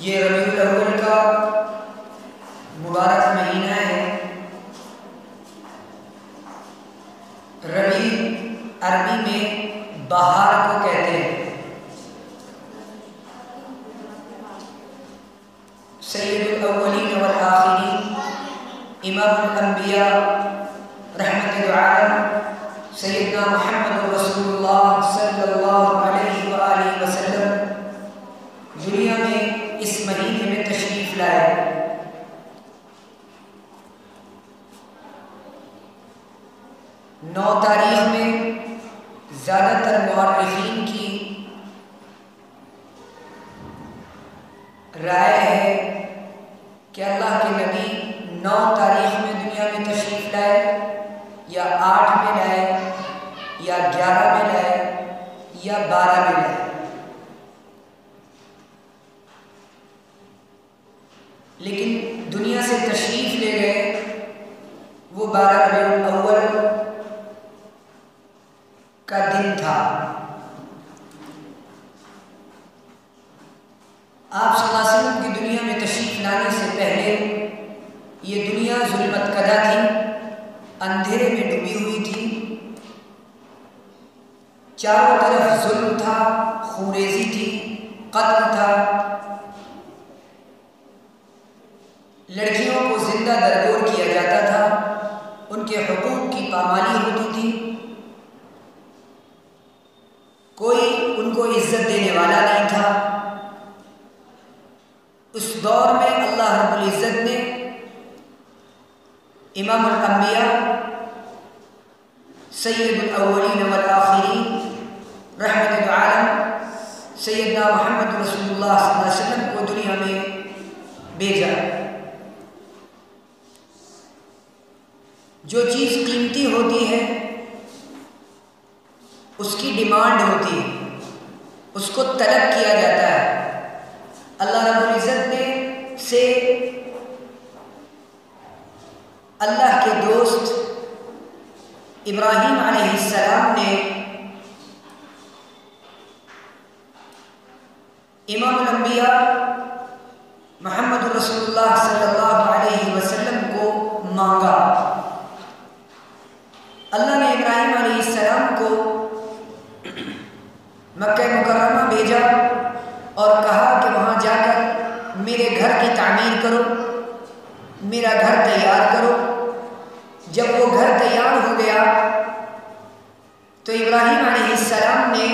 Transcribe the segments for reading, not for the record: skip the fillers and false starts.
یہ ربیع الاول کا مبارک مہینہ ہے۔ ربیع عربی میں بہار کو کہتے ہیں۔ سید الاولین والآخرین، امام الانبیاء رحمت العالم سیدنا محمد رسول اللہ صلی اللہ علیہ وآلہ وسلم دنیا میں اس مہینے میں تشریف لائے۔ 9 تاریخ میں زیادہ تر مورخین کی رائے ہے کہ اللہ کے نبی 9 تاریخ میں دنیا میں تشریف لائے، یا 8 میں لائے، یا 11 میں لائے، یا 12 میں لائے۔ لیکن دنیا سے تشریف لے گئے وہ 12 ربیع الاول کا دن تھا۔ آپ صلی اللہ علیہ وسلم کی دنیا میں تشریف لانے سے پہلے یہ دنیا ظلمت کدہ تھی، اندھیرے میں ڈوبی ہوئی تھی، چاروں طرف ظلم تھا، خونریزی تھی، قتل تھا، لڑکیوں کو زندہ درگور کیا جاتا تھا، ان کے حقوق کی پامالی ہوتی تھی، کوئی ان کو عزت دینے والا نہیں تھا۔ اس دور میں اللہ رب العزت نے امام الانبیاء سید الاولین والآخرین رحمت العالم سیدنا محمد رسول اللہ صلی اللہ علیہ وسلم کو دنیا میں بھیجا۔ جو چیز قیمتی ہوتی ہے اس کی ڈیمانڈ ہوتی ہے، اس کو طلب کیا جاتا ہے۔ اللہ رب العزت نے سے اللہ کے دوست ابراہیم علیہ السلام نے امام الانبیاء محمد رسول اللہ صلی اللہ علیہ وسلم کو مانگا۔ اللہ نے ابراہیم علیہ السلام کو مکہ مکرمہ بھیجا اور کہا کہ وہاں جا کر میرے گھر کی تعمیر کرو، میرا گھر تیار کرو۔ جب وہ گھر تیار ہو گیا تو ابراہیم علیہ السلام نے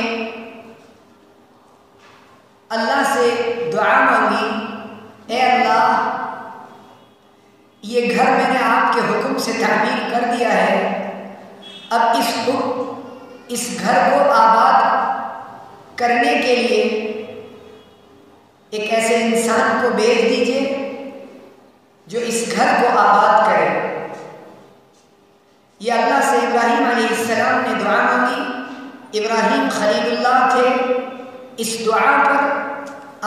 اللہ سے دعا مانگی، اے اللہ، یہ گھر میں نے آپ کے حکم سے تعمیر کر دیا ہے، اب اس گھر کو آباد کرنے کے لیے ایک ایسے انسان کو بھیج دیجئے جو اس گھر کو آباد کرے۔ یہ اللہ سے ابراہیم علیہ السلام نے دعا مانگی۔ ابراہیم خلیل اللہ تھے، اس دعا پر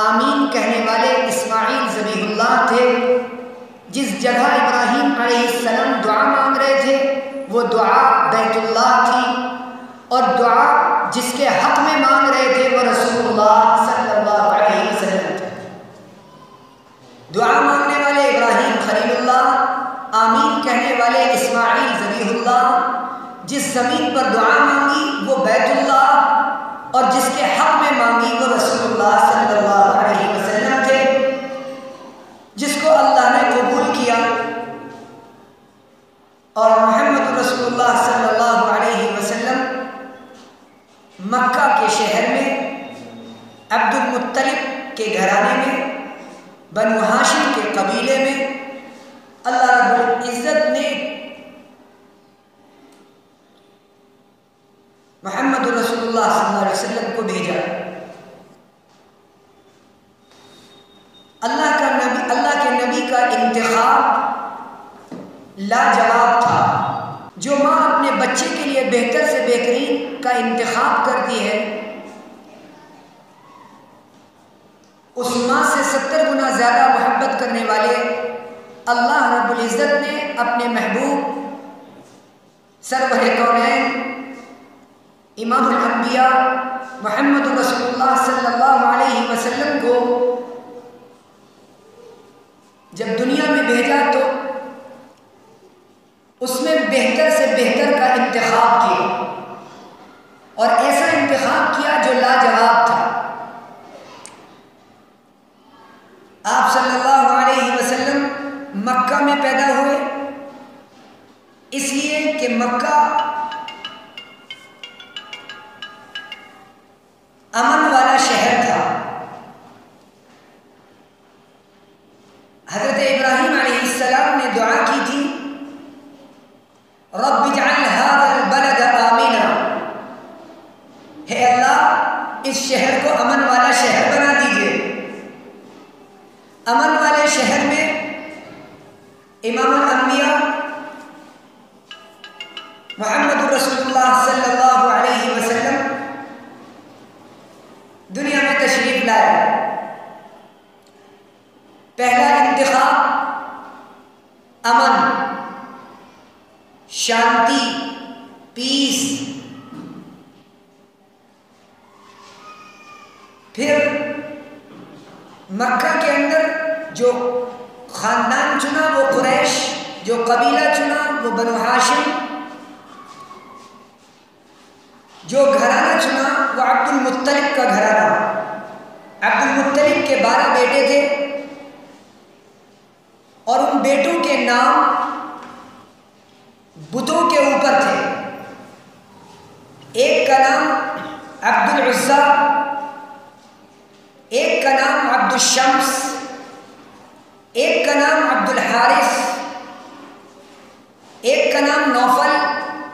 آمین کہنے والے اسماعیل ذبیح اللہ تھے۔ جس جگہ ابراہیم علیہ السلام دعا مانگ رہے تھے وہ دعا بیت اللہ تھی، اور دعا جس کے حق میں مانگ رہے تھے وہ رسول اللہ صلی اللہ علیہ وسلم تھے۔ دعا مانگنے والے ابراہیم خلیل اللہ، آمین کہنے والے اسماعیل ذبیح اللہ۔ جس زمین پر دعا مانگی وہ بیت اللہ، اور جس کے حق میں مانگی وہ رسول اللہ صلی اللہ علیہ وسلم تھے، جس کو اللہ نے قبول کیا۔ اور محمد رسول اللہ صلی اللہ علیہ وسلم مکہ کے شہر میں عبد المطلب کے گھرانے میں، بنو ہاشم کے قبیلے میں اللہ رب العزت نے محمد رسول اللہ صلی اللہ علیہ وسلم کو بھیجا۔ اللہ کے نبی کا انتخاب لاجواب تھا۔ جو ماں اپنے بچے کے لیے بہتر سے بہترین کا انتخاب کرتی ہے، اس ماں سے 70 گنا زیادہ محبت کرنے والے اللہ رب العزت نے اپنے محبوب سرور کونین امام الانبیاء محمد رسول اللہ صلی اللہ علیہ وسلم کو جب دنیا میں بھیجا تو اس میں بہتر سے بہتر کا انتخاب کیا اور ایسا انتخاب کیا جو لاجواب تھا۔ آپ صلی اللہ علیہ وسلم مکہ میں پیدا ہوئے، اس لیے کہ مکہ امن والا شہر تھا۔ حضرت ابراہیم علیہ السلام نے دعا کی تھی، رب اجعل هذا البلد آمنا، ہے اللہ اس شہر کو امن والا شہر بنا دیجئے۔ امن والے شہر میں امام الانبیاء محمد رسول اللہ صلی اللہ علیہ وسلم دنیا میں تشریف لائے۔ پہلا انتخاب امن، شانتی، پیس۔ پھر مکہ کے اندر جو خاندان چنا وہ قریش، جو قبیلہ چنا وہ بنو ہاشم، جو گھرانہ چنا وہ عبد المطلب کا گھرانہ۔ عبد المطلب کے 12 بیٹے تھے اور ان بیٹوں کے نام بتوں کے اوپر تھے۔ ایک کا نام عبد العزیٰ، ایک کا نام عبد الشمس، ایک کا نام عبد الحارث، ایک کا نام نوفل،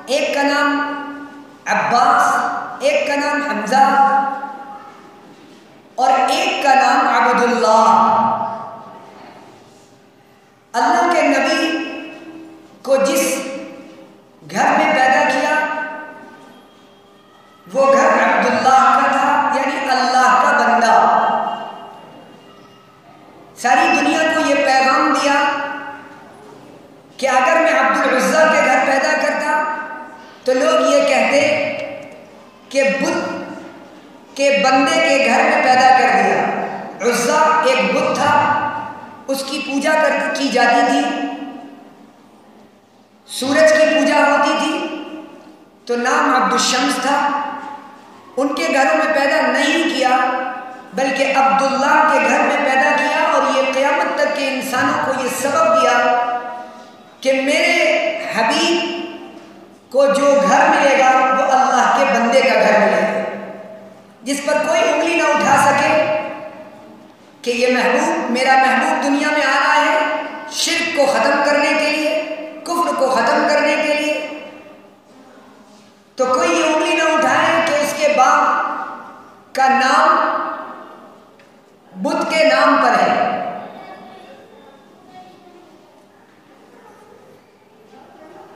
ایک کا نام عباس، ایک کا نام حمزہ اور ایک کا نام عبد اللہ۔ اللہ کے نبی کو جس گھر میں پیدا کیا وہ گھر عبداللہ کا تھا، یعنی اللہ کا بندہ۔ ساری دنیا کو یہ پیغام دیا کہ اگر میں عبد العزیٰ کے گھر پیدا کرتا تو لوگ یہ کہتے کہ بت کے بندے کے گھر میں پیدا کر دیا۔ عزیٰ ایک بت تھا، اس کی پوجا کی جاتی تھی، سورج کی پوجا ہوتی تھی، تو نام عبد الشمس تھا۔ ان کے گھروں میں پیدا نہیں کیا بلکہ عبداللہ کے گھر میں پیدا کیا، اور یہ قیامت تک کے انسانوں کو یہ سبق دیا کہ میرے حبیب کو جو گھر ملے گا وہ اللہ کے بندے کا گھر ملے گا، جس پر کوئی انگلی نہ اٹھا سکے کہ یہ محبوب، میرا محبوب دنیا میں آ رہا ہے شرک کو ختم کرنے کے لیے، کفر کو ختم کرنے کے لیے، تو کوئی یہ انگلی نہ اٹھائے کہ اس کے باپ کا نام بت کے نام پر ہے۔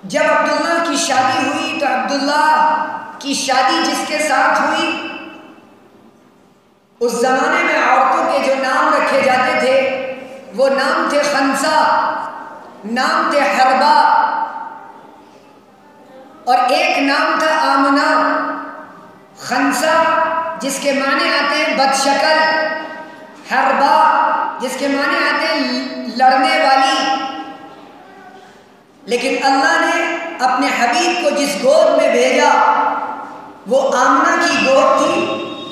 جب عبداللہ کی شادی ہوئی تو عبداللہ کی شادی جس کے ساتھ ہوئی، اس زمانے میں عورتوں کے جو نام رکھے جاتے تھے وہ نام تھے خنسا، نام تھے حربا، اور ایک نام تھا آمنہ۔ خنسا جس کے معنی آتے ہیں بد شکل، حربا جس کے معنی آتے ہیں لڑنے والی۔ لیکن اللہ نے اپنے حبیب کو جس گود میں بھیجا وہ آمنہ کی گود تھی،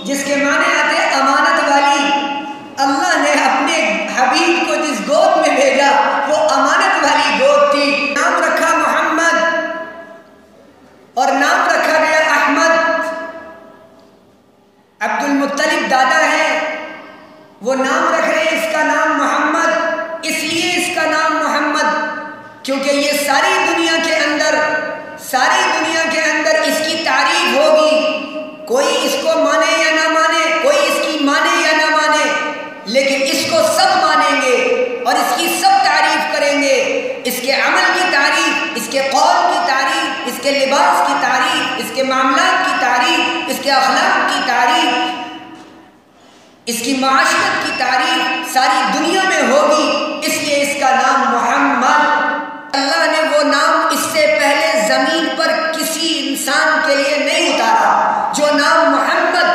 جس کے معنی آتے ہیں امانت والی۔ اللہ نے اپنے حبیب کو جس گود میں بھیجا وہ امانت والی گود تھی۔ نام رکھا محمد اور نام رکھا گیا احمد۔ عبد المطلب دادا ہے، وہ نام رکھ رہے ہیں اس کا نام محمد، اس لیے اس کا نام محمد کیونکہ یہ ساری دنیا کے اندر اس کی تعریف ہوگی، کوئی اس کو مانے یا نہ مانے، کوئی اس کی مانے یا نہ مانے، لیکن اس کو سب مانیں گے اور اس کی سب تعریف کریں گے۔ اس کے عمل کی تعریف، اس کے قول کی تعریف، اس کے لباس کی تعریف، اس کے معاملات کی تعریف، اس کے اخلاق کی تعریف، اس کی معاشرت کی تعریف ساری دنیا میں ہوگی، اس لیے اس کا نام محمد۔ اللہ نے وہ نام اس سے پہلے زمین پر کسی انسان کے لیے نہیں اتارا جو نام محمد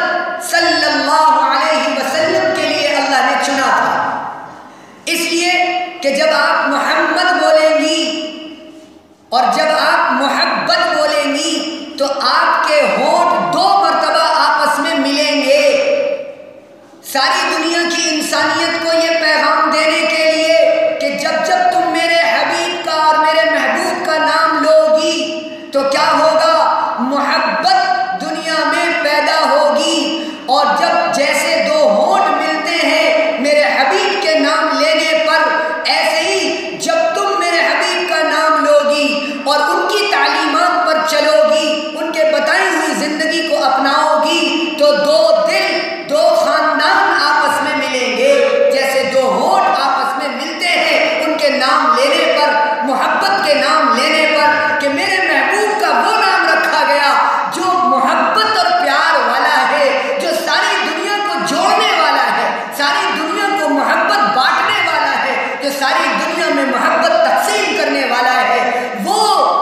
صلی اللہ علیہ وسلم کے لیے اللہ نے چنا تھا، اس لیے کہ جب دنیا کی انسانیت کو یہ پیغام دینے کے لیے کہ جب جب تم میرے حبیب کا اور میرے محبوب کا نام لو گی تو کیا ہوگا؟ محبت دنیا میں پیدا ہوگی، اور جب جیسے دو ہونٹ ملتے ہیں میرے حبیب کے نام لینے پر، ایسے ہی جب تم میرے حبیب کا نام لو گی اور ان کی تعلیمات پر چلو گی، ان کے بتائی ہوئی زندگی کو اپناؤ گی، تو دو دل، دو خاندان آپس میں ملیں گے، جیسے دو ہونٹ آپس میں ملتے ہیں ان کے نام لینے پر، محبت کے نام لینے پر، کہ میرے محبوب کا وہ نام رکھا گیا جو محبت اور پیار والا ہے، جو ساری دنیا کو جوڑنے والا ہے، ساری دنیا کو محبت بانٹنے والا ہے، جو ساری دنیا میں محبت تقسیم کرنے والا ہے، وہ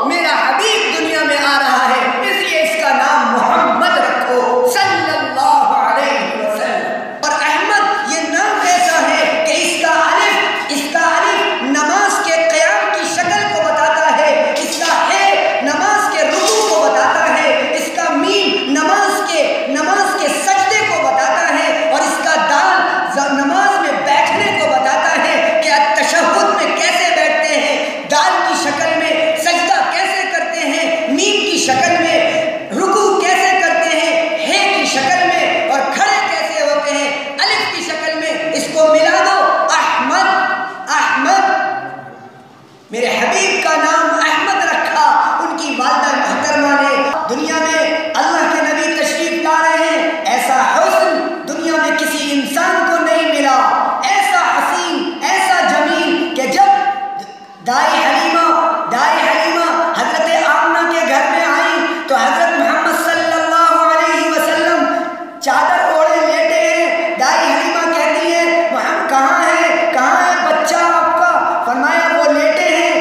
میرا حبیب دنیا میں آ رہا ہے، اس لیے اس کا نام محمد رکھو صلی اللہ علیہ وسلم۔ اور احمد یہ نام ایسا ہے کہ اس کا الف نماز کے قیام کی شکل کو بتاتا ہے، اس کا ہے نماز کے رکوع کو بتاتا ہے، اس کا میم نماز کے سجدے کو بتاتا ہے، اور اس کا دال نماز میں بیٹھنے کو بتاتا ہے کہ تشہد میں کیسے بیٹھتے ہیں، دال کی شکل میں سجدہ کیسے کرتے ہیں، میم کی شکل میں رکوع کیسے کرتے ہیں، ہے کی شکل میں، اور کھڑے کیسے ہوتے ہیں الف کی شکل میں۔ اس کو ملا دو، احمد، میرے حبیب کا نام احمد رکھا ان کی والدہ محترمہ نے۔ دنیا میں اللہ کے نبی تشریف لا رہے ہیں، ایسا حسن دنیا میں کسی انسان کو نہیں ملا، ایسا حسین، ایسا جمیل، کہ جب دائی حلیمہ حضرت آمنہ کے گھر میں آئیں تو حضرت محمد صلی اللہ علیہ وسلم چادر اوڑھے لیٹے ہیں، دائی حلیمہ کہتی ہے کہاں ہے بچہ آپ کا؟ فرمایا وہ لیٹے ہیں۔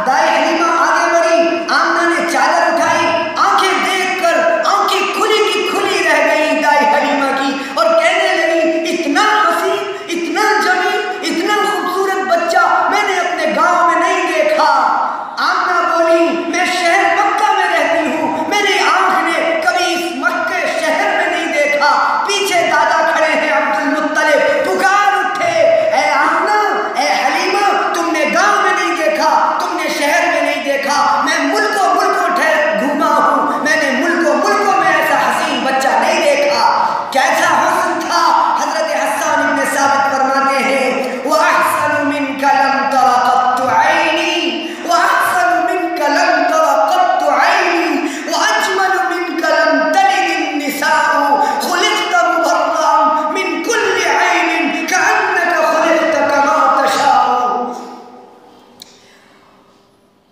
دائی حلیمہ آگے بڑھی، آمنہ نے چادر اٹھائی، آنکھیں دیکھ کر آنکھیں کھلی کی کھلی رہ گئی دائی حلیمہ کی، اور کہنے لگی اتنا حسین، اتنا جمیل، اتنا خوبصورت بچہ میں نے اپنے گاؤں میں نہیں دیکھا۔ آمنہ بولی میں شہر مکہ میں رہتی ہوں، میری آنکھ نے کبھی اس مکہ شہر میں نہیں دیکھا۔ پیچھے دادا کھڑے ہیں عبد المطلب، پکار اٹھے اے آمنہ، اے حلیمہ، تم نے گاؤں میں نہیں دیکھا، تم نے شہر میں نہیں دیکھا، میں ملکوں گھوما ہوں، میں نے ملکوں میں ایسا حسین بچہ نہیں دیکھا۔ کیسا حسن تھا؟ حضرت حسان بن ثابت فرماتے ہیں وَأَحْسَنُ مِنْكَ لَمْ تَرَ قَطُّ عَيْنِي وَأَحْسَنُ مِنْكَ لَمْ تَرَ قَطُّ عَيْنِي وَأَجْمَلُ مِنْكَ لَمْ تَلِدِ النِّسَاءُ خُلِقْتَ مُبَرَّأً مِنْ كُلِّ عَيْنٍ كَأَنَّكَ خُلِقْتَ كَمَا تَشَاءُ۔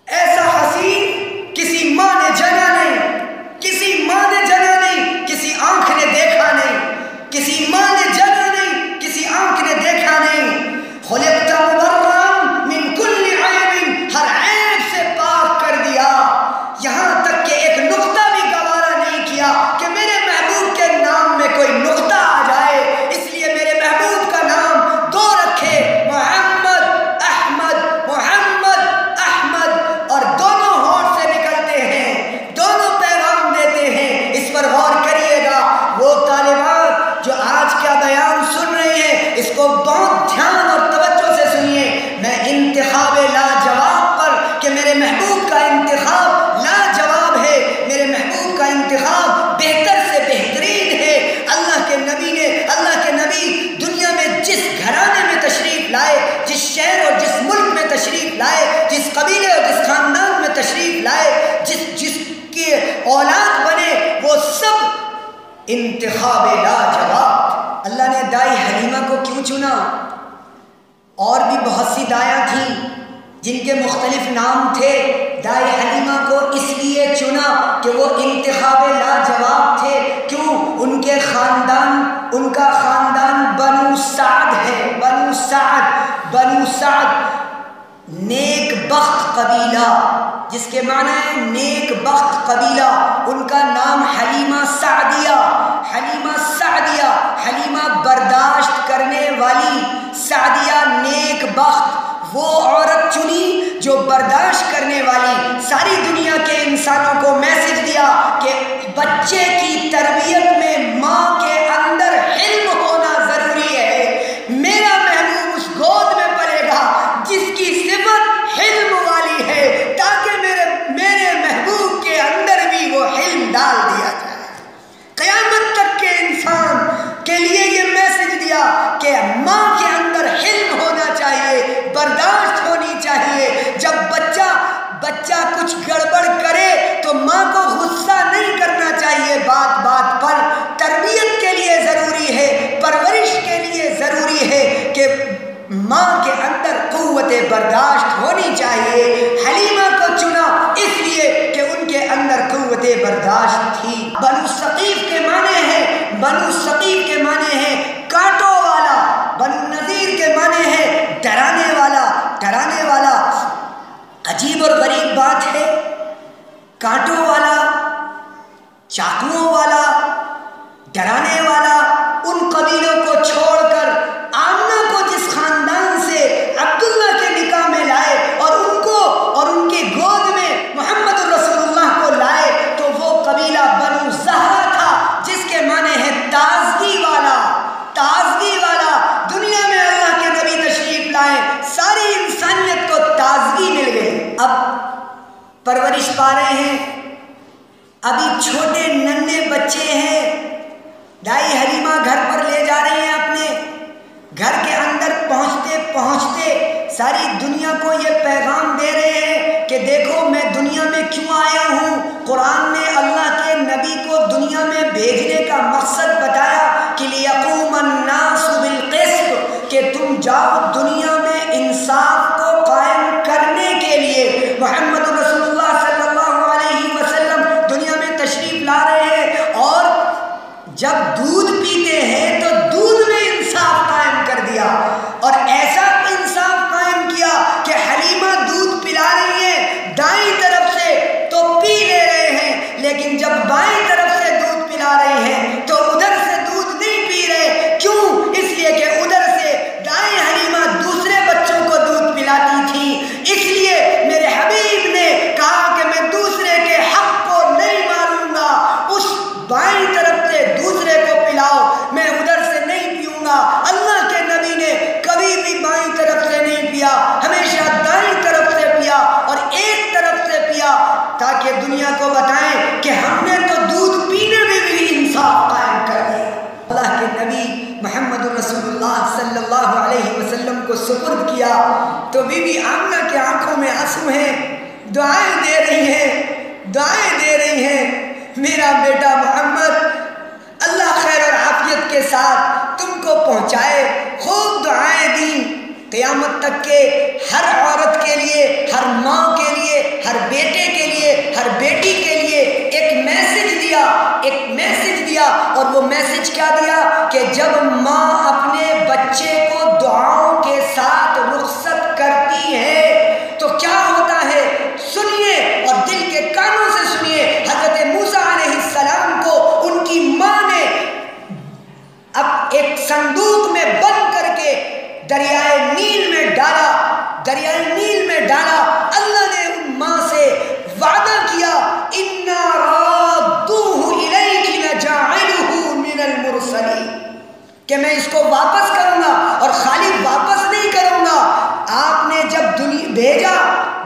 ایسا حسین کسی ماں نے جنا نہیں، کسی آنکھ نے دیکھا نہیں، کسی ماں نے جنا نہیں، کسی آنکھ نے دیکھا نہیں۔ خلقت مبرأ من کل عیب، ہر عیب سے پاک کر دیا، یہاں تک کہ ایک نقطہ بھی گوارا نہیں کیا کہ میرے محبوب کے نام میں کوئی نقطہ آ جائے، اس لیے میرے محبوب کا نام دو رکھے، محمد احمد، اور دونوں ہونٹ سے نکلتے ہیں، دونوں پیغام دیتے ہیں۔ اس پر غور کریے گا، وہ طالبات جو آج کا بیان سن رہے ہیں اس کو بہت دھیان اور توجہ سے سنیے۔ میں انتخاب لاجواب پر، کہ میرے محبوب کا انتخاب لاجواب ہے، میرے محبوب کا انتخاب بہتر سے بہترین ہے۔ اللہ کے نبی دنیا میں جس گھرانے میں تشریف لائے، جس شہر اور جس ملک میں تشریف لائے، جس قبیلے اور جس خاندان میں تشریف لائے، جس کے اولاد بنے، وہ سب انتخاب لاجواب۔ اللہ نے دائی حلیمہ کو کیوں چنا؟ اور بھی بہت سی دائیاں تھیں جن کے مختلف نام تھے، دائی حلیمہ کو اس لیے چنا کہ وہ انتخاب لاجواب تھے۔ کیوں؟ ان کا خاندان بنو سعد ہے، بنو سعد نیک بخت قبیلہ، جس کے معنی ہے نیک بخت قبیلہ۔ ان کا نام حلیمہ سعدیہ، حلیمہ برداشت کرنے والی، سعدیہ نیک بخت، وہ عورت چنی جو برداشت کرنے والی۔ ساری دنیا کے انسانوں کو میسج دیا کہ بچے کی تربیت میں ماں کے اندر حلم ہونا ضروری ہے، ماں کے اندر حلم ہونا چاہیے، برداشت ہونی چاہیے۔ جب بچہ کچھ گڑبڑ کرے تو ماں کو غصہ نہیں کرنا چاہیے بات بات پر۔ تربیت کے لیے ضروری ہے، پرورش کے لیے ضروری ہے کہ ماں کے اندر قوت برداشت ہونی چاہیے۔ حلیمہ کو چنا اس لیے کہ ان کے اندر قوت برداشت تھی۔ بنو ثقیف کے معنی ہیں کانٹوں والا، بنو نذیر کے معنی ہے ڈرانے والا۔ عجیب اور غریب بات ہے، کانٹوں والا، چاقوؤں والا، ڈرانے والا، ان قبیلوں کو چھوڑ کر آمنہ کو جس خاندان سے عبداللہ کے نکاح میں لائے اور ان کو اور ان کی گود میں محمد رسول اللہ کو لائے، تو وہ قبیلہ بنو زہرہ تھا، جس کے معنی ہے تازگی والا۔ دنیا میں اللہ کے نبی تشریف لائے، ساری انسانیت کو تازگی مل گئی۔ اب پرورش پا رہے ہیں، ابھی چھوٹے ننھے بچے ہیں، دائی حلیمہ گھر پر لے جا رہے ہیں، اپنے گھر کے اندر پہنچتے ساری دنیا کو یہ پیغام دے رہے ہیں کہ دیکھو میں دنیا میں کیوں آیا ہوں۔ قرآن نے اللہ کے نبی کو دنیا میں بھیجنے کا مقصد بتایا کہ لِيَقُومَ النَّاسُ بِالْقِسْطِ، کہ تم جاؤ دنیا میں انصاف کو قائم کرنے کے لیے۔ محمد رسول اللہ صلی اللہ علیہ وسلم دنیا میں تشریف لا رہے ہیں، اور جب دودھ پیتے ہیں تو دودھ میں انصاف قائم کر دیا، اور ایسا انصاف قائم کیا کہ حلیمہ دودھ پلا رہی ہے دائیں طرف سے تو پی لے رہے ہیں، لیکن جب بائیں طرف سے دودھ پلا رہی ہیں تو ادھر سے دودھ نہیں پی رہے۔ کیوں؟ اس لیے کہ ادھر سے دائیں حلیمہ دوسرے بچوں کو دودھ پلاتی تھی، اس لیے میرے حبیب نے کہا کہ میں دوسرے کے حق کو نہیں مانوں گا، اس بائیں طرف سے دوسرے کو پلاؤ، میں ادھر سے نہیں پیوں گا۔ اللہ کے نبی نے کبھی بھی بائیں طرف سے نہیں پیا، ہمیشہ دائیں طرف سے پیا، اور ایک طرف سے پیا، تاکہ دنیا کو بتائیں کہ ہم نے تو دودھ پینے میں بھی انصاف قائم کر دیا۔ اللہ کے نبی محمد رسول اللہ صلی اللہ علیہ وسلم کو سپرد کیا تو بی بی آمنہ کے آنکھوں میں آنسو ہیں، دعائیں دے رہی ہیں، میرا بیٹا محمد اللہ خیر اور عافیت کے ساتھ تم کو پہنچائے۔ خوب دعائیں دیں، قیامت تک کے ہر عورت کے لیے، ہر ماں کے لیے، ہر بیٹے کے لیے، ہر بیٹی کے لیے ایک میسج دیا، اور وہ میسج کیا دیا کہ جب ماں اپنے بچے کو دعاؤں کے ساتھ رخصت کرتی ہے تو کیا ہوتا ہے، سنیے اور دل کے کانوں سے سنیے۔ حضرت موسیٰ علیہ السلام کو ان کی ماں نے اب ایک صندوق میں بند کر کے دریائے نیل میں ڈالا۔ اللہ نے ان ماں سے وعدہ کیا، اِنَّا رَادُّوهُ إِلَيْكِ لَجَاعِلُهُ مِنَ الْمُرْسَلِينَ، کہ میں اس کو واپس کروں گا، اور خالی واپس نہیں کروں گا۔ آپ نے جب بھیجا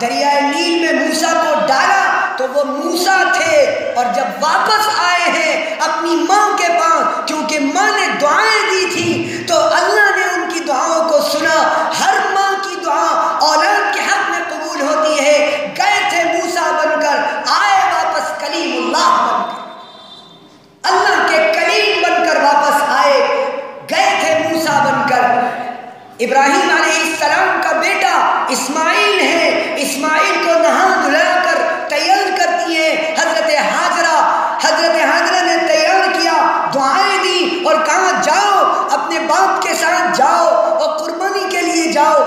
دریائے نیل میں موسیٰ کو ڈالا تو وہ موسیٰ تھے، اور جب واپس آئے ہیں اپنی ماں کے پاس، کیونکہ ماں نے دعائیں دی تھی تو اللہ نے ان کی دعاؤں کو سنا۔ ہر ماں کی دعا اولاد کے حق میں قبول ہوتی ہے۔ گئے تھے موسیٰ بن کر، آئے واپس کلیم اللہ بن کر، اللہ کے کلیم بن کر واپس آئے۔ گئے تھے موسیٰ بن کر، ابراہیم علیہ السلام کا بیٹا اسماعیل ہے، اسماعیل کو نہا دھلا کر تیار کرتی ہے حضرت حاجرہ نے تیار کیا، دعائیں دی اور کہا جاؤ اپنے باپ کے ساتھ جاؤ اور قربانی کے لیے جاؤ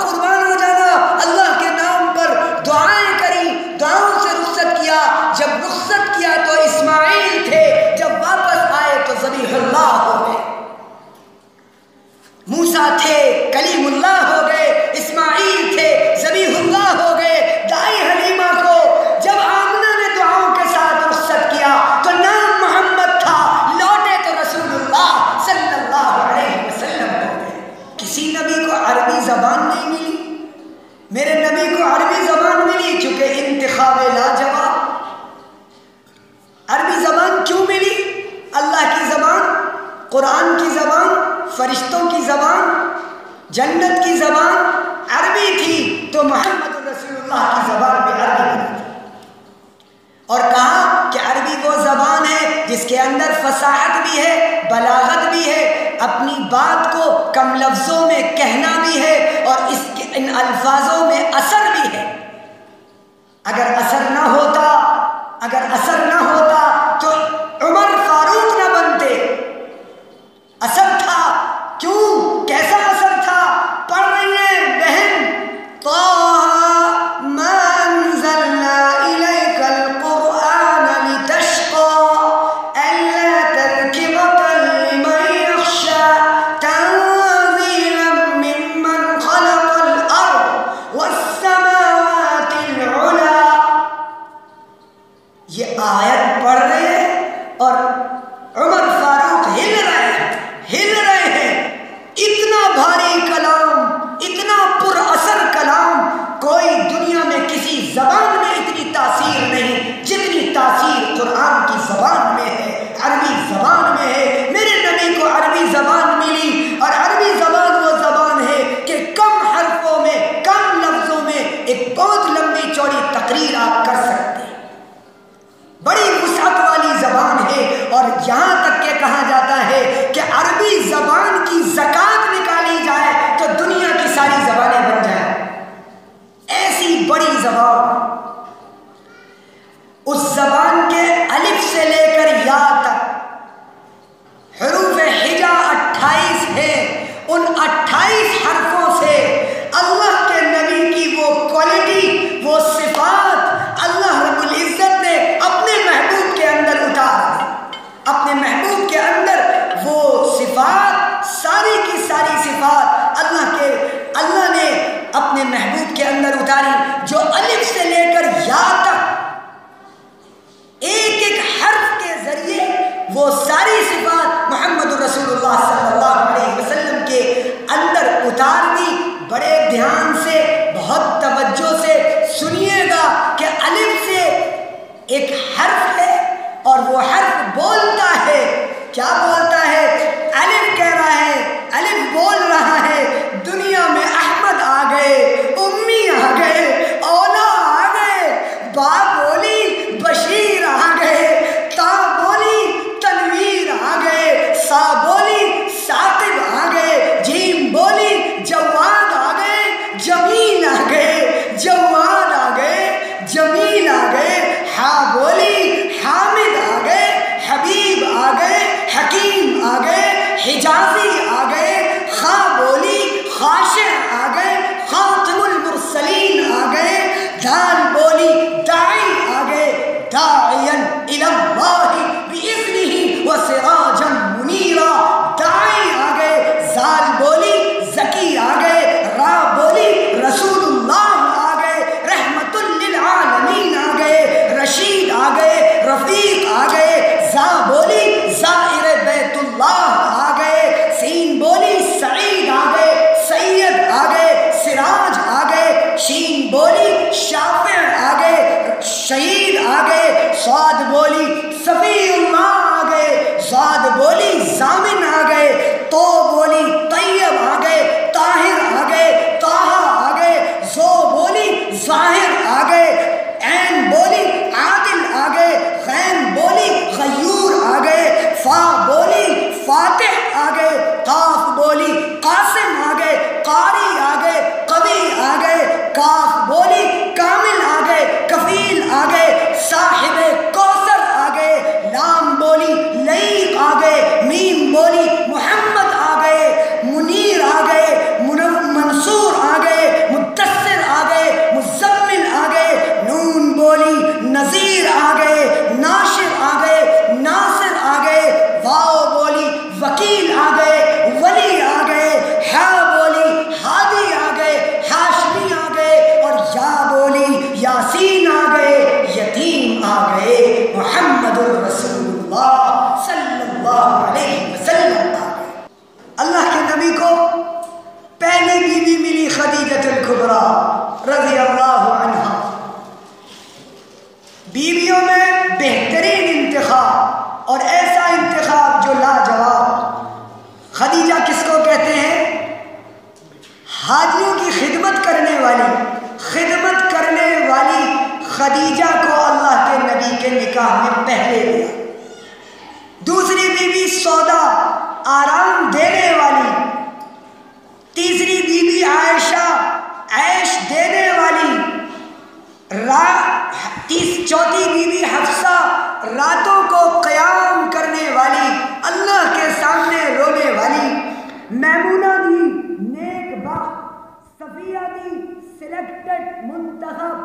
قربان ہو جانا اللہ کے نام پر۔ دعائیں کری، دعاؤں سے رخصت کیا۔ جب رخصت کیا تو اسماعیل تھے، جب واپس آئے تو ذبیح اللہ ہو گئے۔ موسیٰ تھے، کلیم اللہ ہو گئے، اسماعیل تھے، ذبیح اللہ ہو گئے۔ دائی حلیمہ کو جب آمنہ نے دعاؤں کے ساتھ رخصت کیا تو نام محمد تھا، لوٹے تو رسول اللہ صلی اللہ علیہ وسلم ہو گئے۔ کسی نبی کو عربی زبان نہیں ملی، میرے نبی کو عربی زبان ملی چونکہ انتخاب لاجواب۔ عربی زبان کیوں ملی؟ اللہ کی زبان، قرآن کی زبان، فرشتوں کی زبان، جنت کی زبان عربی تھی، تو محمد رسول اللہ کی زبان بھی عربی بنا دی اور کہا کہ عربی وہ زبان ہے جس کے اندر فصاحت بھی ہے، بلاغت بھی ہے، اپنی بات کو کم لفظوں میں کہنا بھی ہے، اور اس کے ان الفاظوں میں اثر بھی ہے۔ اگر اثر نہ ہوتا تو عمر فاروق نہ بنتے۔ اثر تھا، کیوں؟ کیسا اثر تھا؟ پڑھ رہی ہیں بہن، آیت پڑھ رہے ہیں اور عمر فاروق ہل رہے ہیں۔ اتنا بھاری کلام، اتنا پر اثر کلام، کوئی دنیا میں کسی زبان میں اتنی تاثیر نہیں جتنی تاثیر قرآن کی زبان میں ہے، عربی زبان میں ہے۔ میرے نبی کو عربی زبان ملی، اور عربی زبان وہ زبان ہے کہ کم حرفوں میں، کم لفظوں میں ایک بہت لمبی چوڑی تقریر آپ کر سکتے ہیں۔ بڑی وسعت والی زبان ہے، اور یہاں تک کہ کہا جاتا ہے کہ عربی زبان کی زکوٰۃ نکالی جائے تو دنیا کی ساری زبانیں بن جائیں، ایسی بڑی زبان۔ اس زبان کے الف سے لے کر یا تک حروف ہجا 28 ہیں، ان 28 حرفوں سے اللہ کے نبی کی وہ کوالٹی، وہ صفات اللہ رب العزت نے اپنے محبوب کے اندر اتار دی۔ اپنے محبوب کے اندر وہ صفات، ساری کی ساری صفات اللہ نے اپنے محبوب کے اندر اتاری، جو الف سے لے کر یا تک ایک ایک حرف کے ذریعے وہ ساری صفات محمد رسول اللہ صلی اللہ علیہ وسلم کے اندر اتار دی۔ بڑے دھیان سے، بہت توجہ سے سنیے گا کہ الف سے ایک حرف ہے، اور وہ حرف بولتا ہے۔ کیا بولتا ہے؟ الف کہہ رہا ہے، الف بول رہا ہے دنیا میں احمد آ گئے، امی آ گئے، اولا آ گئے، با بولی بشیر آ گئے، تا بولی تنویر آ گئے، سا بولی ثاقب آ گئے، جیم بولی جواد آ گئے، جمیل آ گئے، جواد آ گئے، جمیل آ گئے، ہا بولی حامد آ گئے، حبیب آ گئے، حکیم آ گئے، حجازی آ گئے، خا بولی خاشع آ گئے، خاتم المرسلین آ گئے، دال بولی داعی آ گئے، داعیا الی اللہ بإذنہ وسراجا منیرا، داعی آ گئے، زال بولی زکی آ گئے، را بولی رسول اللہ آ گئے، رحمت للعالمین آ گئے، رشید آ گئے، رفیق آ گئے، زا بولی زائر بیت اللہ آ گئے، سین بولی سعید آ گئے، سید آ گئے، سراج آ گئے، شین بولی شافع آ گئے، شہید آ گئے، صاد بولی صفی اللہ آ گئے، صاد بولی ضامن آ گئے، تو بولی طیب آ گئے، طاہر آ گئے، طاہا آ گئے، زو بولی ظاہر آ گئے، عین بولی عادل آ گئے، غین بولی غیور آ گئے، فا بولی فاتح آ گئے، قاف بولی قاسم آ گئے، قاری آ گئے، قوی آ گئے، کاف بولی کامل آ گئے، کفیل آ گئے، صاحب کوثر آ گئے، لام بولی لئیق آ گئے، میم بولی محمد آ گئے، منیر آ گئے، منصور آ گئے، مدثر آ گئے، مزمل آ گئے، نون بولی نذیر آ گئے، ناشر آ گئے، ناصر آ گئے، واو بولی وکیل آ گئے، ولی آ گئے، ہا بولی ہادی آ گئے، ہاشمی آ گئے، اور یا بولی یاسین آ گئے، یتیم آ گئے، محمد الرسول اللہ صلی اللہ علیہ وسلم آ گئے۔ اللہ کے نبی کو پہلی بیوی ملی خدیجۃ الکبریٰ رضی اللہ عنہا۔ بیویوں میں بہترین انتخاب اور ایسا انتخاب جو لاجواب۔ خدیجہ کس کو حاجیوں کی خدمت کرنے والی خدیجہ کو اللہ کے نبی کے نکاح میں پہلے دیا۔ دوسری بیوی سودا آرام دینے والی، تیسری بیوی عائشہ عیش دینے والی، چوتھی بیوی حفصہ راتوں کو قیام کرنے والی، اللہ کے سامنے رونے والی، میمونہ دی نیک بخت، صفیہ دی سلیکٹڈ منتخب،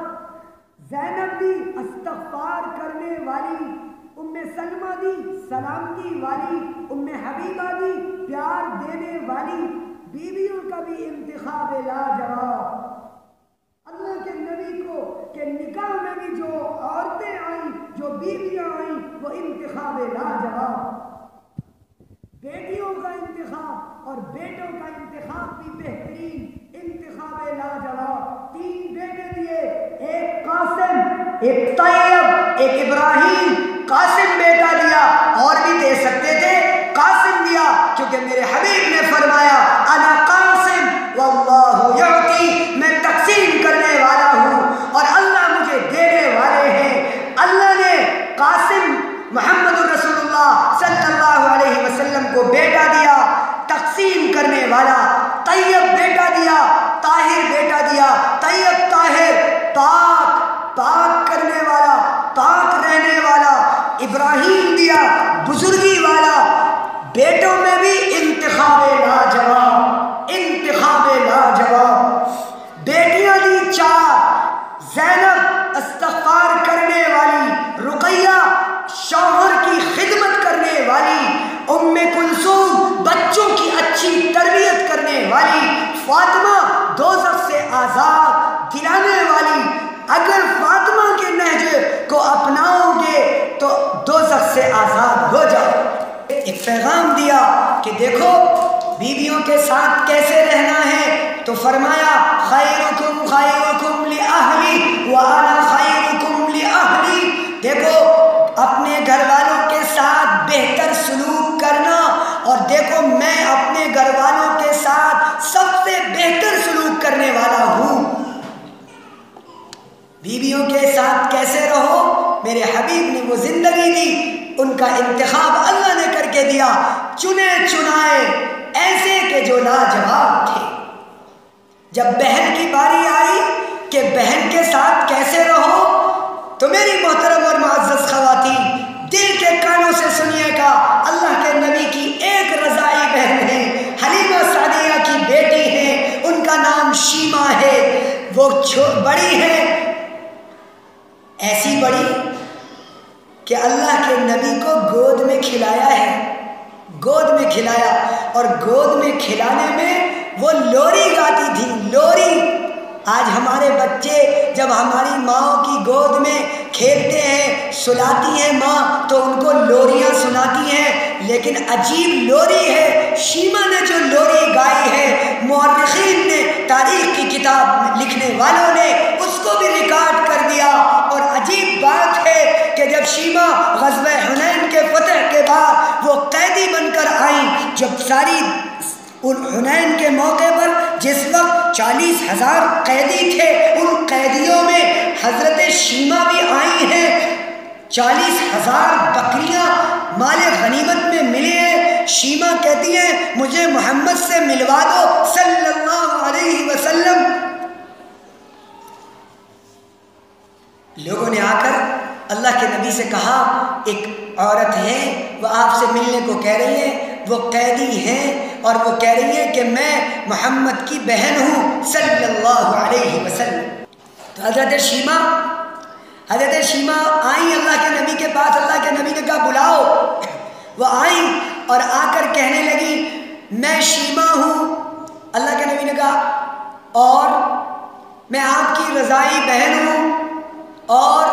زینب دی استغفار کرنے والی، ام سلمہ دی سلامتی والی، ام حبیبہ دی پیار دینے والی، بیویوں کا بھی انتخاب لاجواب۔ اللہ کے نبی کو کہ نکاح میں بھی جو عورتیں آئیں، جو بیویاں آئیں، وہ انتخاب لاجواب۔ بیٹیوں کا انتخاب اور بیٹوں کا انتخاب بھی بہترین، انتخاب لاجواب۔ 3 بیٹے دیے، ایک قاسم، ایک طیب، ایک ابراہیم۔ قاسم بیٹا دیا، اور بھی دے سکتے تھے، قاسم دیا کیونکہ میرے حبیب نے فرمایا انا قاسم واللہ یعطی، میں تقسیم کرنے والا ہوں اور اللہ مجھے دینے والے ہیں۔ اللہ نے قاسم محمد رسول اللہ صلی اللہ علیہ وسلم کو بیٹا دیا، تقسیم کرنے والا۔ طیب بیٹا دیا، طاہر بیٹا دیا، طیب طاہر، پاک کرنے والا، پاک رہنے والا۔ ابراہیم دیا، بزرگی والا۔ بیٹوں میں بھی انتخاب لاجواب، انتخاب لاجواب۔ بیٹیاں دی 4، زینب استغفار کرنے والی، رقیہ شوہر کی خدمت کرنے والی، ام کلثوم بچوں کی اچھی تربیت کرنے والی، فاطمہ دوزخ سے آزاد دلانے والی۔ اگر فاطمہ کے نہج کو اپناؤ گے تو دوزخ سے آزاد ہو جاؤ۔ ایک پیغام دیا کہ دیکھو بیویوں کے ساتھ کیسے رہنا ہے، تو فرمایا خیرکم خیرکم لأہلی وانا خیرکم لأہلی۔ دیکھو اپنے گھر والوں کے ساتھ بہتر سلوک کرنا، اور دیکھو میں اپنے گھر والوں کے ساتھ سب سے بہتر سلوک کرنے والا ہوں۔ بیویوں کے ساتھ کیسے رہو، میرے حبیب نے وہ زندگی دی، ان کا انتخاب اللہ نے کر کے دیا، چنے چنائے ایسے کہ جو لاجواب تھے۔ جب بہن کی باری آئی کہ بہن کے ساتھ کیسے رہو، تو میری محترم اور معزز خواتین دل کے کانوں سے سنیے گا، اللہ کے نبی کی ایک رضائی بہن ہے، حلیمہ سعدیہ کی بیٹی ہے، ان کا نام شیمہ ہے، وہ بڑی ہے، ایسی بڑی کہ اللہ کے نبی کو گود میں کھلایا ہے، گود میں کھلایا، اور گود میں کھلانے میں وہ لوری گاتی تھی، لوری۔ آج ہمارے بچے جب ہماری ماں کی گود میں کھیلتے ہیں، سلاتی ہیں ماں، تو ان کو لوریاں سناتی ہیں، لیکن عجیب لوری ہے شیمہ نے جو لوری گائی ہے، مورخین نے، تاریخ کی کتاب لکھنے والوں نے اس کو بھی ریکارڈ کر دیا۔ اور عجیب بات ہے کہ جب شیمہ غزوہ حنین کے فتح کے بعد وہ قیدی بن کر آئیں، جب ساری حنین کے موقع پر جس وقت 40,000 قیدی تھے، ان قیدیوں میں حضرت شیمہ بھی آئی ہیں، 40,000 بکریاں مال غنیمت میں ملی ہیں۔ شیمہ کہتی ہیں مجھے محمد سے ملوا دو صلی اللہ علیہ وسلم۔ لوگوں نے آ کر اللہ کے نبی سے کہا ایک عورت ہے، وہ آپ سے ملنے کو کہہ رہی ہے، وہ قیدی ہیں اور وہ کہہ رہی ہے کہ میں محمد کی بہن ہوں صلی اللہ علیہ وسلم۔ تو حضرت شیمہ آئیں اللہ کے نبی کے پاس، اللہ کے نبی نے کہا بلاؤ، وہ آئیں اور آ کر کہنے لگی میں شیمہ ہوں۔ اللہ کے نبی نے کہا اور میں آپ کی رضائی بہن ہوں، اور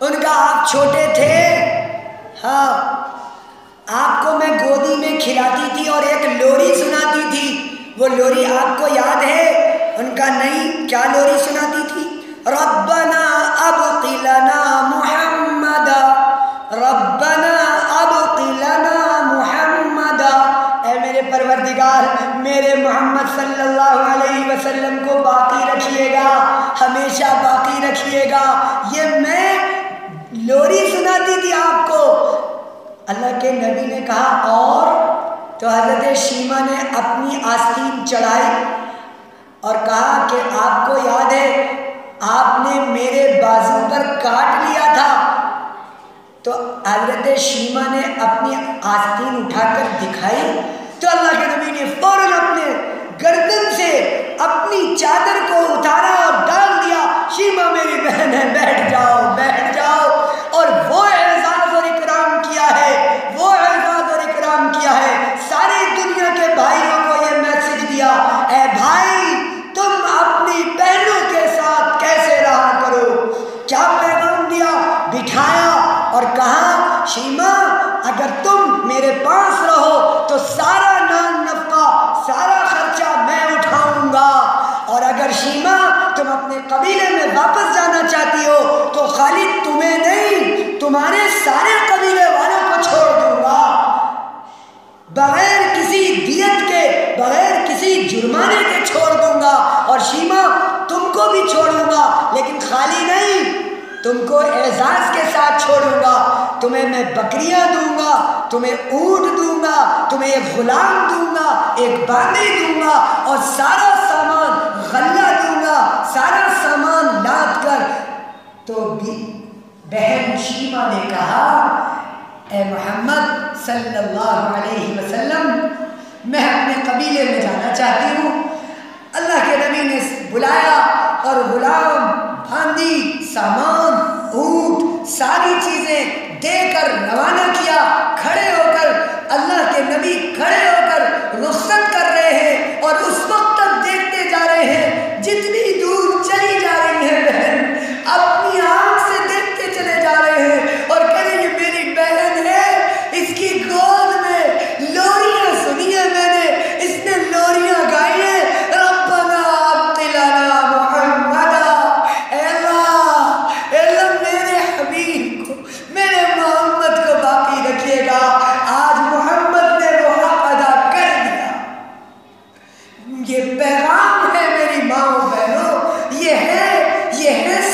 ان کا آپ چھوٹے تھے، ہاں آپ کو میں گودی میں کھلاتی تھی اور ایک لوری سناتی تھی، وہ لوری آپ کو یاد ہے؟ ان کا نہیں، کیا لوری سناتی تھی؟ ربنا ابق لنا محمدا، ربنا ابق لنا محمدا، اے میرے پروردگار میرے محمد محمد صلی اللہ علیہ وسلم کو باقی رکھیے گا، ہمیشہ باقی رکھیے گا۔ یہ میں لوری سناتی تھی آپ کو، اللہ کے نبی نے کہا اور تو حضرت شیمہ نے اپنی آستین چڑھائی اور کہا کہ آپ کو یاد ہے آپ نے میرے بازو پر کاٹ لیا تھا؟ تو حضرت شیمہ نے اپنی آستین اٹھا کر دکھائی تو اللہ کے نبی نے فوراً اپنے گردن سے اپنی چادر کو اتارا اور ڈال دیا، شیمہ میری بہن ہے، بیٹھ جاؤ بیٹھ جاؤ۔ اور وہ اعزاز اور اکرام کیا ہے، وہ اعزاز اور اکرام کیا ہے، ساری دنیا کے بھائیوں کو یہ میسج دیا، اے بھائی تم اپنی بہنوں کے ساتھ کیسے رہا کرو۔ کیا پیغام دیا؟ بٹھایا اور کہا شیمہ اگر تم میرے پاس رہو تو سارا نان نفقہ سارا خرچہ میں اٹھاؤں گا، اور اگر شیمہ تم اپنے قبیلے میں واپس جانا چاہتی ہو تو خالی تمہیں نہیں تمہارے سارے قبیلے والوں کو چھوڑ دوں گا، بغیر کسی دیت کے بغیر کسی جرمانے کے چھوڑ دوں گا، اور شیمہ تم کو بھی چھوڑوں گا لیکن خالی نہیں، تم کو اعزاز کے ساتھ چھوڑوں گا، تمہیں میں بکریاں دوں گا، تمہیں اونٹ دوں گا، تمہیں ایک غلام دوں گا، ایک باندی دوں گا، اور سارا سامان غلہ دوں گا، سارا سامان لاد کر۔ تو بہن شیمہ نے کہا اے محمد صلی اللہ علیہ وسلم میں اپنے قبیلے میں جانا چاہتی ہوں۔ اللہ کے نبی نے بلایا اور غلام، باندی، سامان، اونٹ، ساری چیزیں دے کر روانہ کیا۔ کھڑے ہو کر اللہ کے نبی کھڑے ہو کر رخصت کر رہے ہیں اور اس وقت تک دیکھتے جا رہے ہیں جتنی دور چلی جا رہی ہے بہن، اپنی آنکھ سے دیکھتے چلے جا رہے ہیں اور کہہ رہے ہیں میری بہن ہے، اس کی گود میں لوریاں سنی ہے میں نے، اس نے لوریاں گائی ہیں، ربنا ابقلنا محمدا، اے اللہ میرے حبیب کو، میرے محمد کو باقی رکھیے گا۔ آج محمد نے وہ حق ادا کر دیا۔ یہ پیغام ہے میری ماں و بہنوں، یہ ہے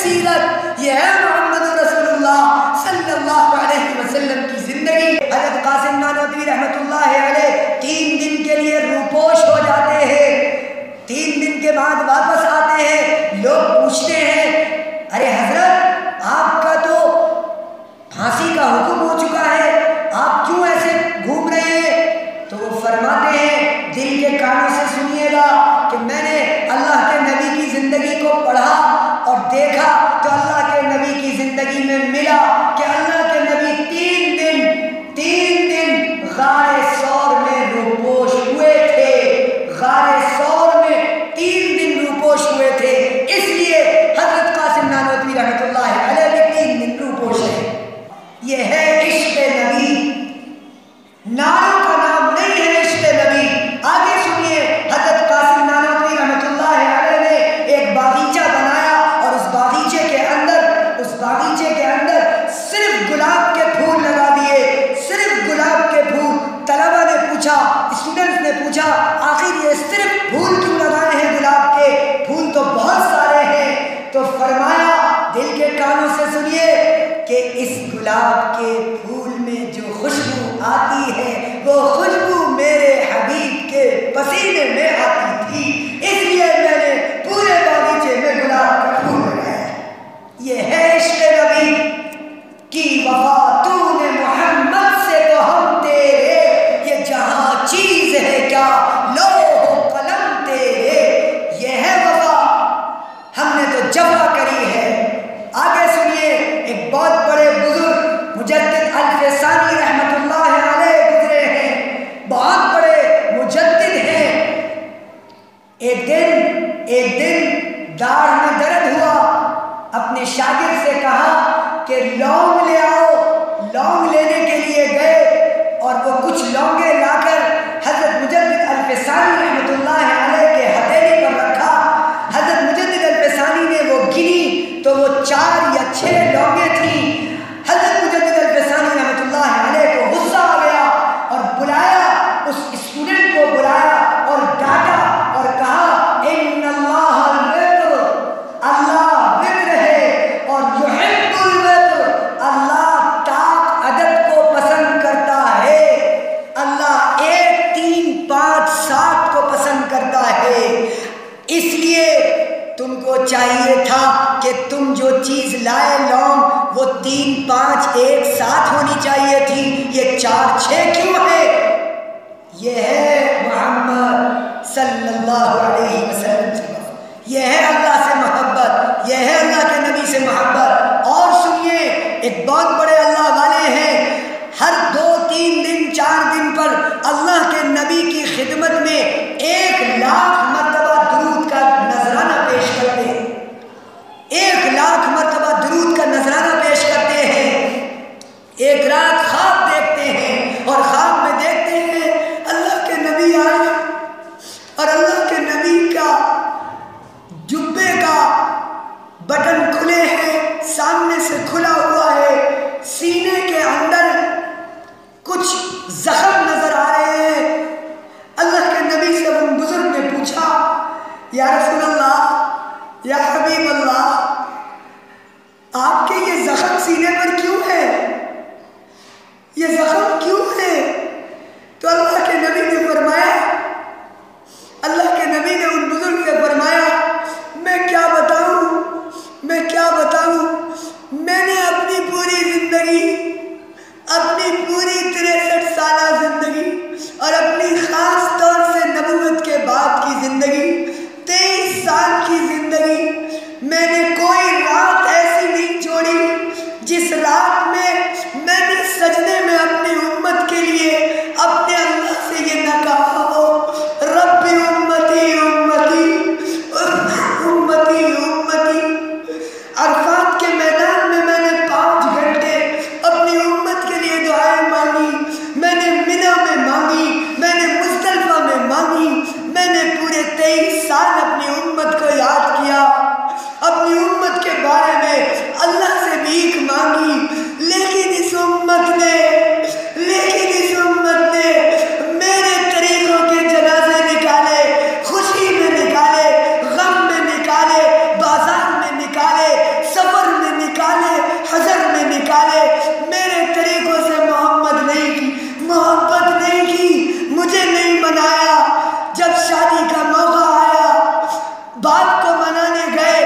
سیرت، یہ ہے محمد رسول اللہ صلی اللہ علیہ وسلم کی زندگی۔ حضرت قاسم نانوتوی رحمۃ اللہ علیہ 3 دن کے لیے روپوش ہو جاتے ہیں، 3 دن کے بعد واپس آتے ہیں۔ لوگ پوچھتے ہیں ارے حضرت آپ کا تو پھانسی کا حکم ہو چکا ہے، آپ کیوں ایسے گھوم رہے ہیں؟ تو وہ فرماتے ہیں دل کے کانوں سے سنیے گا کہ میں نے اللہ کے نبی کی زندگی کو پڑھا اور دیکھا تو اللہ کے نبی کی زندگی میں ملا کہ اللہ کے نبی 3 دن غار ثور میں روپوش ہوئے تھے، غار ثور میں 3 دن روپوش ہوئے تھے۔ اس لیے حضرت قاسم نانوتوی رحمۃ اللہ علیہ بھی 3 دن روپوش ہے۔ یہ ہے عشق نبی، ناروں کا نام نہیں ہے عشق نبی۔ آگے سنیے، حضرت قاسم نانوتوی رحمۃ اللہ علیہ نے ایک باغیچہ بنایا اور اس باغیچے کے اندر صرف گلاب کے پھول لگا دیے، صرف گلاب کے پھول۔ طلبہ نے پوچھا، اسٹوڈنٹس نے پوچھا آخر یہ صرف پھول کیوں لگائے ہیں؟ گلاب کے پھول تو بہت سارے ہیں۔ تو فرمایا دل کے کانوں سے سنیے کہ اس گلاب کے پھول میں جو خوشبو آتی ہے وہ خوشبو میرے حبیب کے پسینے میں آتی تھی، اس لیے میں نے پورے باغیچے میں گلاب کا پھول لگایا۔ یہ ہے عشق نبی کی وفا، تو نے محمد سے تو ہم تیرے، یہ جہاں چیز ہے کیا لوح و قلم تیرے، یہ ہے وفا، ہم نے تو جفا کری ہے۔ آگے سنیے، ایک بہت بڑے بزرگ مجدد الفسانی رحمۃ اللہ علیہ گزرے ہیں، بہت بڑے مجدد ہیں۔ ایک دن داڑھ میں درد ہوا، اپنے شاگرد سے کہا کہ لونگ لے آؤ، لونگ لینے کے لیے گئے اور وہ کچھ لونگیں لا کر حضرت مجدد الفسانی رحمۃ اللہ علیہ کے ہتھیلی پر رکھا۔ حضرت مجدد الفسانی نے وہ گنی تو وہ 4 یا 6 لونگیں تھیں۔ حضرت مجدد الفسانی رحمۃ اللہ علیہ کو غصہ آ گیا اور بلایا، اس اسٹوڈنٹ کو بلایا اور ڈانٹا اور چاہیے تھا کہ تم جو چیز لائے لاؤ وہ 3 5 ایک ساتھ ہونی چاہیے تھی، یہ 4 6 کیوں ہے؟ یہ ہے محمد صلی اللہ علیہ وسلم سے، یہ ہے اللہ سے محبت، یہ ہے اللہ کے نبی سے محبت۔ اور سنیے، ایک بہت بڑے اللہ والے ہیں، ہر 2 3 دن 4 دن پر اللہ کے نبی کی خدمت میں 1,00,000 مرتبہ درود کا نذرانہ پیش کرتے ہیں، 1,00,000 مرتبہ درود کا نذرانہ پیش کرتے ہیں۔ ایک رات خواب دیکھتے ہیں اور خواب میں دیکھتے ہیں اللہ کے نبی آئے اور اللہ کے نبی کا جبے کا بٹن کھلے ہیں، سامنے سے کھلا ہوا ہے، سینے کے اندر کچھ زخم نظر آ رہے ہیں۔ اللہ کے نبی سے ان بزرگ نے پوچھا، یا رسول اللہ، یا حبیب اللہ، آپ کے یہ زخم سینے پر کیوں ہے؟ یہ زخم کیوں ہے؟ تو اللہ کے نبی نے فرمایا، اللہ کے نبی نے ان بزرگ سے فرمایا، میں کیا بتاؤں، میں کیا بتاؤں، میں نے اپنی پوری زندگی، اپنی پوری 63 سالہ زندگی اور اپنی خاص طور سے نبوت کے بعد کی زندگی، 23 سال کی زندگی، میں نے کوئی رات ایسی نہیں چھوڑی جس رات میں نے سجدے میں اپنی امت کے لیے اپنے اللہ سے یہ نہ کہا ہو، رب امتی امتی امتی امتی۔ عرفات کے میدان میں نے 5 گھنٹے اپنی امت کے لیے دعائیں مانگی، میں نے منی میں مانگی، میں نے مزدلفہ میں مانگی، میں نے پورے 23 سال اپنی امت کو یاد کیا، اپنی امت کے بارے میں اللہ سے بھیک مانگی، لیکن اس امت نے میرے طریقوں کے جنازے نکالے، خوشی میں نکالے، غم میں نکالے، بازار میں نکالے، سفر میں نکالے، حضر میں نکالے، میرے طریقوں سے محبت نہیں کی، مجھے نہیں منایا۔ جب شادی کا موقع آیا، باپ کو منانے گئے،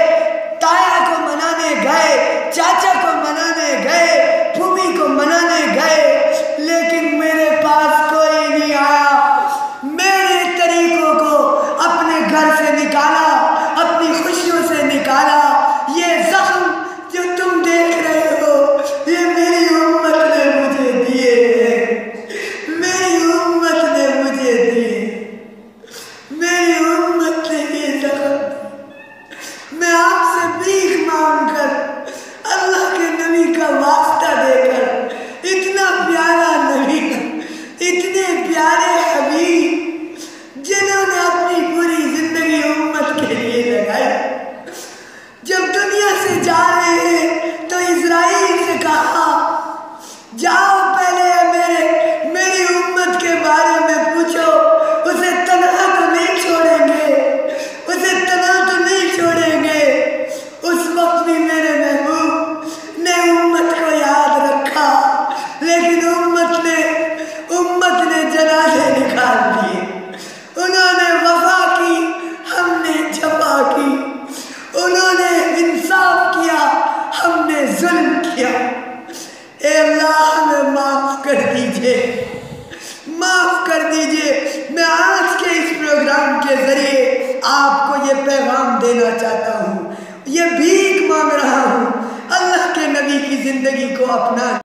تایا کو منانے گئے، چاچا کو منانے گئے، پھوپھی کو منانے گئے، لیکن میرے پاس کوئی نہیں آیا۔ میرے طریقوں کو اپنے گھر سے نکالا، اپنی خوشیوں سے نکالا۔ یہ زخم جو تم دیکھ رہے ہو، یہ میری امت نے مجھے دیے ہیں، میری امت نے مجھے دیے، میری امت نے یہ زخم دی۔ میں آپ سے بھیک مانگ کر، اللہ کے نبی کا واسطہ دے کر، اتنا پیارا نبی، اتنے پیارے حبیب جنہوں نے اپنی پوری زندگی امت کے لیے لگائی، جب دنیا سے جا رہے ہیں تو اسرائیل سے کہا، جاؤ پہلے میری امت کے بارے میں پوچھو، اسے تنہا تو نہیں چھوڑیں گے، اسے تنہا تو نہیں چھوڑیں گے۔ اس وقت بھی میرے محبوب نے امت کو یاد رکھا، لیکن امت نے جنازے نکال دیے، انہوں نے وفا کی، ہم نے جفا کی، انہوں نے انصاف کیا، ہم نے ظلم کیا۔ اے اللہ ہمیں معاف کر دیجئے، معاف کر دیجئے۔ میں آج کے اس پروگرام کے ذریعے آپ کو یہ پیغام دینا چاہتا ہوں، یہ بھیک مانگ رہا ہوں، اللہ کے نبی کی زندگی کو اپنا